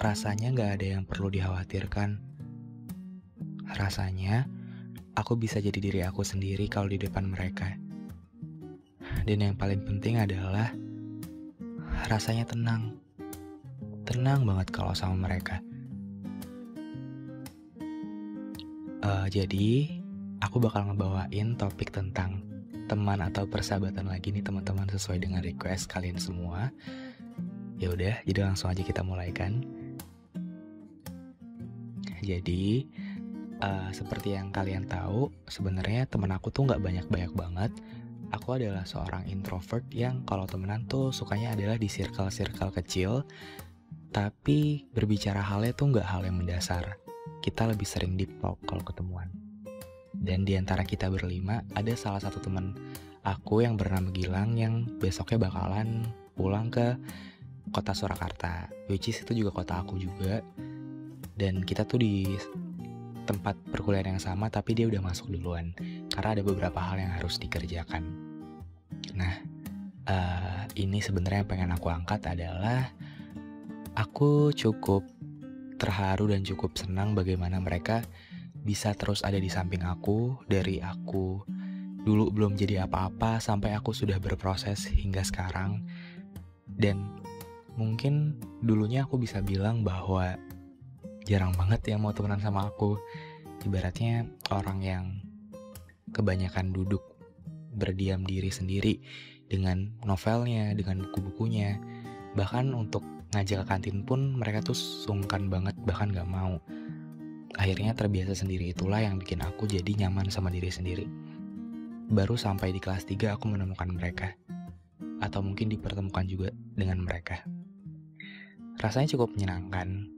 Rasanya gak ada yang perlu dikhawatirkan. Rasanya aku bisa jadi diri aku sendiri kalau di depan mereka. Dan yang paling penting adalah rasanya tenang. Tenang banget kalau sama mereka. Jadi aku bakal ngebawain topik tentang teman atau persahabatan lagi nih teman-teman, sesuai dengan request kalian semua. Ya udah, jadi langsung aja kita mulai kan. Jadi seperti yang kalian tahu, sebenarnya teman aku tuh nggak banyak-banyak banget. Aku adalah seorang introvert yang kalau temenan tuh sukanya adalah di circle-circle kecil, tapi berbicara halnya tuh nggak hal yang mendasar. Kita lebih sering deep talk kalau ketemuan. Dan di antara kita berlima, ada salah satu teman aku yang bernama Gilang yang besoknya bakalan pulang ke kota Surakarta, which is itu juga kota aku juga. Dan kita tuh di tempat perkuliahan yang sama, tapi dia udah masuk duluan karena ada beberapa hal yang harus dikerjakan. Nah, ini sebenarnya yang pengen aku angkat adalah aku cukup terharu dan cukup senang bagaimana mereka bisa terus ada di samping aku, dari aku dulu belum jadi apa-apa sampai aku sudah berproses hingga sekarang. Dan mungkin dulunya aku bisa bilang bahwa jarang banget yang mau temenan sama aku. Ibaratnya orang yang kebanyakan duduk berdiam diri sendiri dengan novelnya, dengan buku-bukunya. Bahkan untuk ngajak ke kantin pun mereka tuh sungkan banget, bahkan gak mau. Akhirnya terbiasa sendiri, itulah yang bikin aku jadi nyaman sama diri sendiri. Baru sampai di kelas 3 aku menemukan mereka. Atau mungkin dipertemukan juga dengan mereka. Rasanya cukup menyenangkan.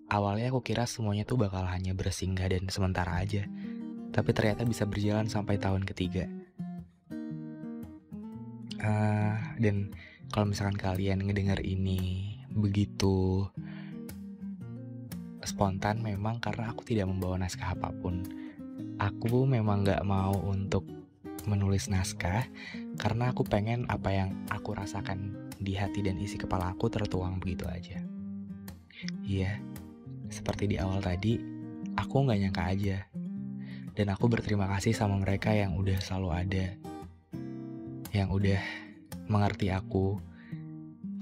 Awalnya aku kira semuanya tuh bakal hanya bersinggah dan sementara aja. Tapi ternyata bisa berjalan sampai tahun ketiga. Dan kalau misalkan kalian ngedengar ini begitu spontan, memang karena aku tidak membawa naskah apapun. Aku memang gak mau untuk menulis naskah karena aku pengen apa yang aku rasakan di hati dan isi kepala aku tertuang begitu aja. Iya, seperti di awal tadi, aku gak nyangka aja. Dan aku berterima kasih sama mereka yang udah selalu ada, yang udah mengerti aku.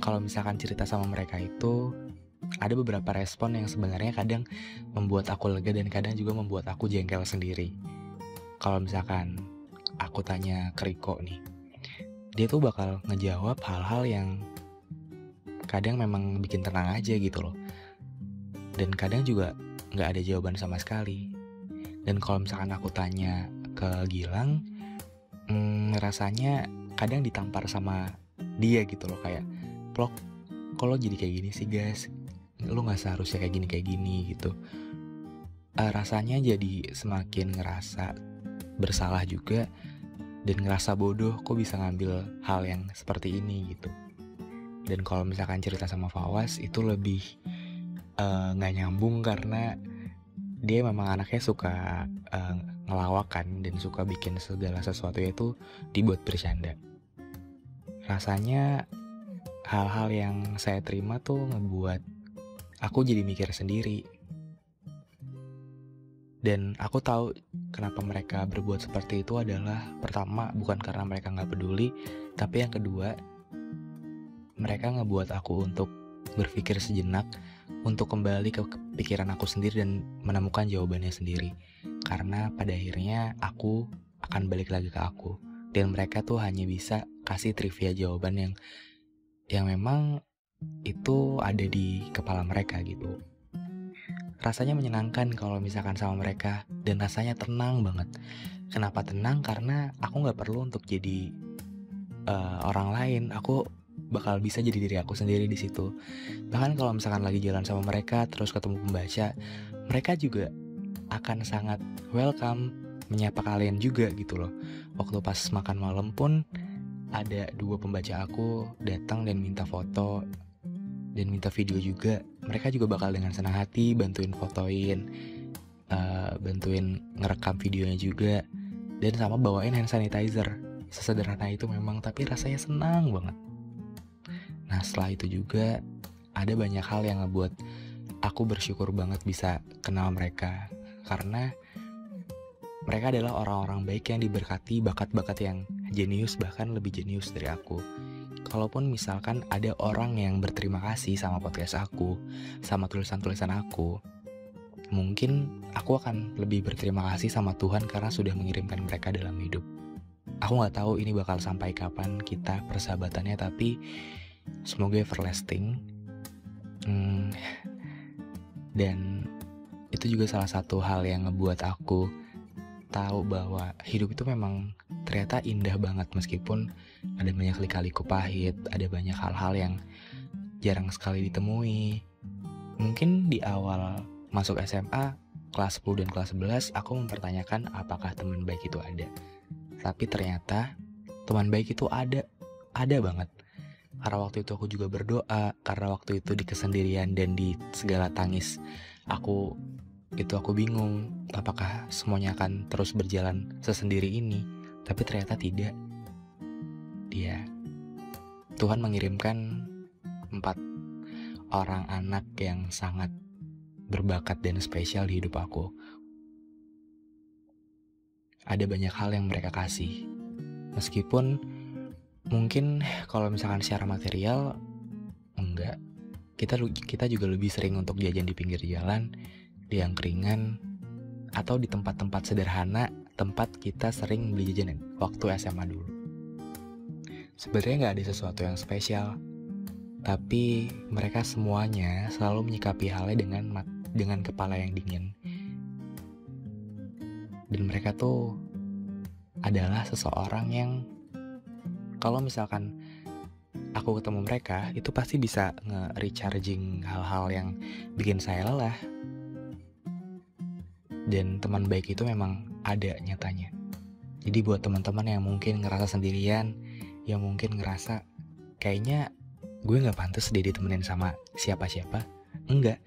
Kalau misalkan cerita sama mereka itu ada beberapa respon yang sebenarnya kadang membuat aku lega dan kadang juga membuat aku jengkel sendiri. Kalau misalkan aku tanya ke Riko nih, dia tuh bakal ngejawab hal-hal yang kadang memang bikin tenang aja gitu loh. Dan kadang juga gak ada jawaban sama sekali. Dan kalau misalkan aku tanya ke Gilang, rasanya kadang ditampar sama dia gitu loh. Kayak, "Plok, kok lo jadi kayak gini sih guys? Lo gak seharusnya kayak gini gitu." Rasanya jadi semakin ngerasa bersalah juga. Dan ngerasa bodoh kok bisa ngambil hal yang seperti ini gitu. Dan kalau misalkan cerita sama Fawaz itu lebih gak nyambung karena dia memang anaknya suka ngelawakan dan suka bikin segala sesuatu itu dibuat bercanda. Rasanya hal-hal yang saya terima tuh ngebuat aku jadi mikir sendiri. Dan aku tahu kenapa mereka berbuat seperti itu adalah, pertama, bukan karena mereka gak peduli, tapi yang kedua, mereka ngebuat aku untuk berpikir sejenak, untuk kembali ke pikiran aku sendiri dan menemukan jawabannya sendiri. Karena pada akhirnya aku akan balik lagi ke aku. Dan mereka tuh hanya bisa kasih trivia jawaban yang memang itu ada di kepala mereka gitu. Rasanya menyenangkan kalau misalkan sama mereka, dan rasanya tenang banget. Kenapa tenang? Karena aku gak perlu untuk jadi orang lain. Aku bakal bisa jadi diri aku sendiri di situ. Bahkan kalau misalkan lagi jalan sama mereka terus ketemu pembaca, mereka juga akan sangat welcome, menyapa kalian juga gitu loh. Waktu pas makan malam pun ada 2 pembaca aku datang dan minta foto dan minta video juga. Mereka juga bakal dengan senang hati bantuin fotoin, bantuin ngerekam videonya juga, dan sama bawain hand sanitizer. Sesederhana itu memang, tapi rasanya senang banget. Nah, setelah itu juga ada banyak hal yang ngebuat aku bersyukur banget bisa kenal mereka, karena mereka adalah orang-orang baik yang diberkati bakat-bakat yang jenius, bahkan lebih jenius dari aku. Kalaupun misalkan ada orang yang berterima kasih sama podcast aku, sama tulisan-tulisan aku, mungkin aku akan lebih berterima kasih sama Tuhan karena sudah mengirimkan mereka dalam hidup. Aku gak tahu ini bakal sampai kapan kita persahabatannya, tapi semoga everlasting. Dan itu juga salah satu hal yang ngebuat aku tahu bahwa hidup itu memang ternyata indah banget, meskipun ada banyak lika-liku pahit, ada banyak hal-hal yang jarang sekali ditemui. Mungkin di awal masuk SMA, kelas 10 dan kelas 11, aku mempertanyakan apakah teman baik itu ada. Tapi ternyata teman baik itu ada banget. Karena waktu itu aku juga berdoa, karena waktu itu di kesendirian dan di segala tangis aku bingung apakah semuanya akan terus berjalan sesendiri ini. Tapi ternyata tidak. Tuhan mengirimkan 4 orang anak yang sangat berbakat dan spesial di hidup aku. Ada banyak hal yang mereka kasih, meskipun mungkin kalau misalkan secara material enggak. Kita juga lebih sering untuk jajan di pinggir jalan, di angkringan, atau di tempat-tempat sederhana, tempat kita sering beli jajanan waktu SMA dulu. Sebenarnya gak ada sesuatu yang spesial, tapi mereka semuanya selalu menyikapi halnya dengan kepala yang dingin. Dan mereka tuh adalah seseorang yang kalau misalkan aku ketemu mereka, itu pasti bisa nge-recharging hal-hal yang bikin saya lelah. Dan teman baik itu memang ada nyatanya. Jadi buat teman-teman yang mungkin ngerasa sendirian, yang mungkin ngerasa kayaknya gue gak pantas deh ditemenin sama siapa-siapa. Enggak,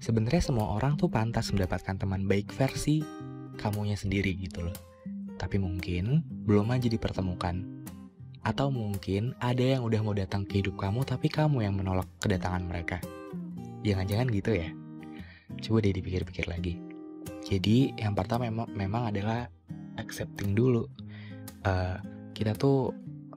sebenarnya semua orang tuh pantas mendapatkan teman baik versi kamunya sendiri gitu loh. Tapi mungkin belum aja dipertemukan. Atau mungkin ada yang udah mau datang ke hidup kamu, tapi kamu yang menolak kedatangan mereka. Jangan-jangan gitu ya? Coba deh dipikir-pikir lagi. Jadi yang pertama memang adalah accepting dulu. Kita tuh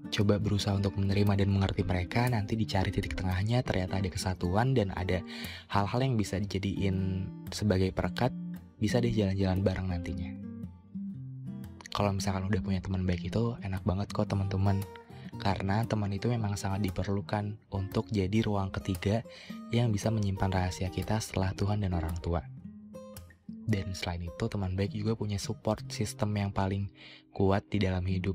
coba berusaha untuk menerima dan mengerti mereka, nanti dicari titik tengahnya, ternyata ada kesatuan dan ada hal-hal yang bisa dijadiin sebagai perekat, bisa deh jalan-jalan bareng nantinya. Kalau misalkan udah punya teman baik itu enak banget kok teman-teman, karena teman itu memang sangat diperlukan untuk jadi ruang ketiga yang bisa menyimpan rahasia kita setelah Tuhan dan orang tua. Dan selain itu teman baik juga punya support system yang paling kuat di dalam hidup.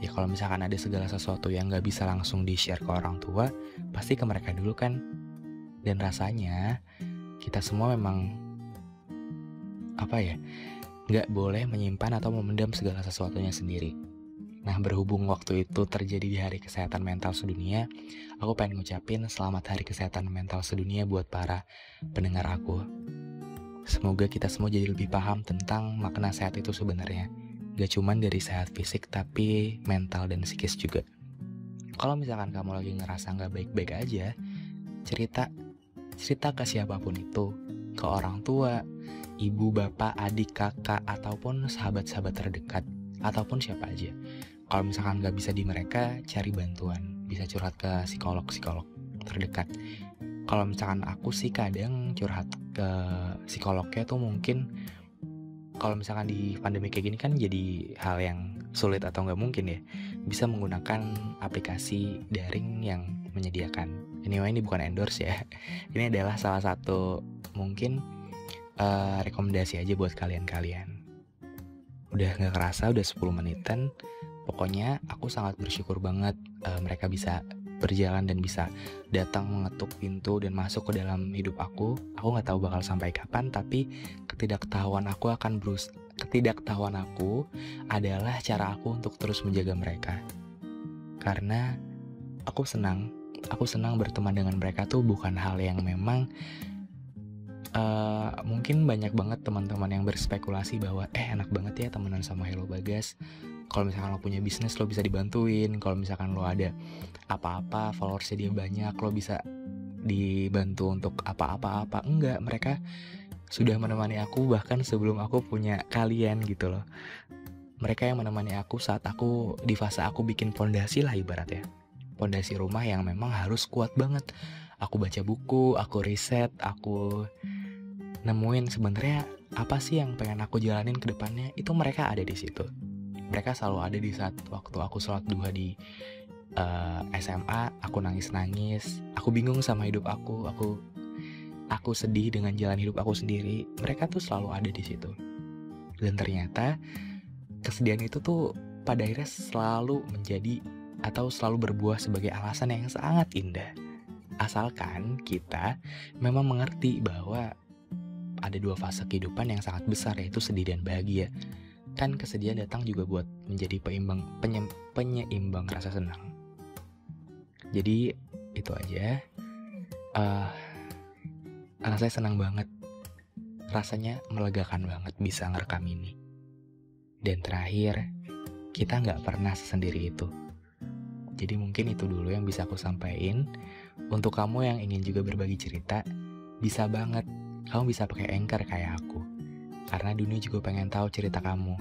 Ya kalau misalkan ada segala sesuatu yang gak bisa langsung di-share ke orang tua, pasti ke mereka dulu kan. Dan rasanya kita semua memang gak boleh menyimpan atau memendam segala sesuatunya sendiri. Nah, berhubung waktu itu terjadi di Hari Kesehatan Mental Sedunia, aku pengen ngucapin selamat Hari Kesehatan Mental Sedunia buat para pendengar aku. Semoga kita semua jadi lebih paham tentang makna sehat itu sebenarnya. Gak cuman dari sehat fisik, tapi mental dan psikis juga. Kalau misalkan kamu lagi ngerasa gak baik-baik aja, cerita ke siapapun itu. Ke orang tua, ibu, bapak, adik, kakak, ataupun sahabat-sahabat terdekat, ataupun siapa aja. Kalau misalkan gak bisa di mereka, cari bantuan. Bisa curhat ke psikolog-psikolog terdekat. Kalau misalkan aku sih kadang curhat ke psikolognya tuh mungkin kalau misalkan di pandemi kayak gini kan jadi hal yang sulit atau nggak mungkin ya, bisa menggunakan aplikasi daring yang menyediakan. Anyway, ini bukan endorse ya. Ini adalah salah satu mungkin rekomendasi aja buat kalian-kalian. Udah nggak kerasa, udah 10 menitan. Pokoknya aku sangat bersyukur banget mereka bisa berjalan dan bisa datang mengetuk pintu dan masuk ke dalam hidup aku. Aku nggak tahu bakal sampai kapan, tapi ketidaktahuan aku adalah cara aku untuk terus menjaga mereka. Karena aku senang berteman dengan mereka tuh bukan hal yang memang mungkin banyak banget teman-teman yang berspekulasi bahwa enak banget ya temenan sama Hello Bagas. Kalau misalkan lo punya bisnis, lo bisa dibantuin. Kalau misalkan lo ada apa-apa, followersnya dia banyak, lo bisa dibantu untuk apa-apa. Enggak, mereka sudah menemani aku bahkan sebelum aku punya kalian gitu loh. Mereka yang menemani aku saat aku di fase aku bikin fondasi lah ibaratnya. Fondasi rumah yang memang harus kuat banget. Aku baca buku, aku riset, aku nemuin sebenarnya apa sih yang pengen aku jalanin ke depannya. Itu mereka ada di situ. Mereka selalu ada di saat waktu aku sholat duha di SMA, aku nangis-nangis, aku bingung sama hidup aku sedih dengan jalan hidup aku sendiri. Mereka tuh selalu ada di situ. Dan ternyata kesedihan itu tuh pada akhirnya selalu menjadi atau selalu berbuah sebagai alasan yang sangat indah. Asalkan kita memang mengerti bahwa ada dua fase kehidupan yang sangat besar, yaitu sedih dan bahagia. Kan kesedihan datang juga buat menjadi penyeimbang rasa senang. Jadi itu aja. Saya senang banget. Rasanya melegakan banget bisa ngerekam ini. Dan terakhir, kita nggak pernah sendiri itu. Jadi mungkin itu dulu yang bisa aku sampaikan. Untuk kamu yang ingin juga berbagi cerita, bisa banget. Kamu bisa pakai Anchor kayak aku. Karena dunia juga pengen tahu cerita kamu.